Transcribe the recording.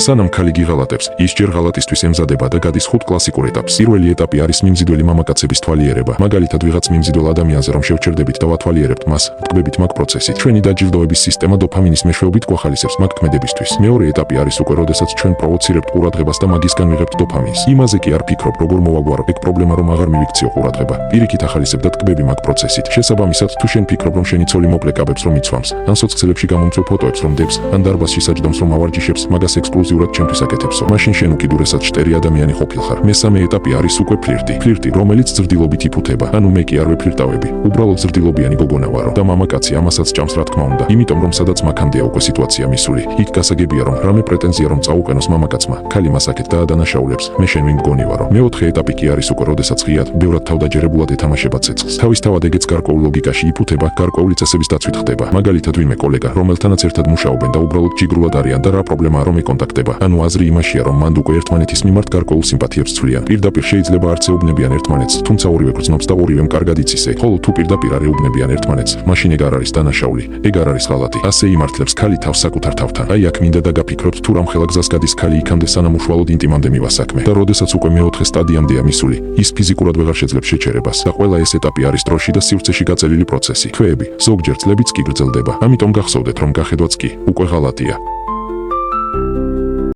სანამ ქალი გიღალატებს, ის ჯერ ღალატისთვის ემზადება და გადის 5 კლასიკურ ეტაპს. პირველი ეტაპი არის მიმზიდველი მამაკაცების თვალიერება. მაგალითად, ვიღაც მიმზიდველ ადამიანზე რომ შევჩერდებით და ვათვალიერებთ მას, ვტკბებით მაგ პროცესით. ჩვენი დაჯილდოების სისტემა დოფამინის მეშვეობით გვახალისებს მაგ ქმედებისთვის. მეორე ეტაპი არის უკვე, როდესაც ჩვენ პროვოცირებთ ყურადღებას და მაგისგან ვიღებთ დოფამინს. იმაზე კი არ ფიქრობ, როგორ მოვაგვარო. ეგ პრობლემა რომ აღარ მივიქციო ყურადღება. პირიქით ახალისებ და ტკბები მაგ პროცესით. შესაბამისად, თუ შენ ფიქრობ, რომ შენი ცოლი მოპლეკაბებს რომ იცვამს, ან სოციალებში გამომწვევ ფოტოებს რომ დებს, ან დარბაზში საჯდომს რომ ავარჯიშებს, მაგას ექსკლუზიურად ჩემთვის აკეთებსო. მაშინ შენ უკიდურესად შტერი ადამიანი ყოფილხარ. მესამე ეტაპი არის უკვე ფლირტი. ფლირტი, რომელიც ზრდილობით იფუთება. ანუ მე კი არ ვეფლირტავები. უბრალოდ ზრდილობიანი გოგონა ვარო და მამაკაცი ამასაც ჭამს რა თქმა უნდა. იმიტომ რომ სადაც მაქამდეა უკვე სიტუაცია მისული. იქ გასაგებია რომ რამე პრეტენზია რომ წაუყენოს მამაკაცმა, ქალი მას აქეთ დაადანაშაულებს. მე შენ ვინ მგონი ვარო. მეოთხე ეტაპი კი არის უკვე, როდესაც ღიად, ბევრად თავდაჯერებულად ეთამაშება ცეცხლს. თავისთავად ეგეც გარკვეულ ლოგიკაში იფუთება, გარკვეული წესების დაცვით ხდება. მაგალითად, ვინმე კოლეგა, რომელთანაც ერთად მუშაობენ და უბრალოდ ჯიგრულად არიან და რა პრობლემაა რომ ეკონტაქტება. ანუ აზრი იმაშია, რომ მანდ უკვე ერთმანეთის მიმართ გარკვეულ სიმპათიებს ცვლიან. პირდაპირ შეიძლება არც ეუბნებიან ერთმანეთს, თუმცა ორივე გრძნობს და ორივემ კარგად იცის ეგ. ხოლო თუ პირდაპირ არ ეუბნებიან ერთმანეთს, მაშინ ეგ არ არის დანაშაული, ეგ არ არის ღალატი. ასე იმართლებს ქალი თავს საკუთარ თავთან. აი აქ მინდა დაგაფიქროთ, თუ რამ ხელა გზას გადის ქალი იქამდე სანამ უშუალოდ ინტიმამდე მივასაქმე. და როდესაც უკვე მეოთხე სტადიამდეა მისული, ის ფიზიკურად ვეღარ შეძლებს შეჩერებას. და ყველა ეს ეტაპი არის დროში და სივრცეში გაწელილი პროცესი. თვეები, ზოგჯერ წლებიც კი გრძელდება. ამიტომ გახსოვდეთ, რომ გახედვაც კი უკვე ღალატია.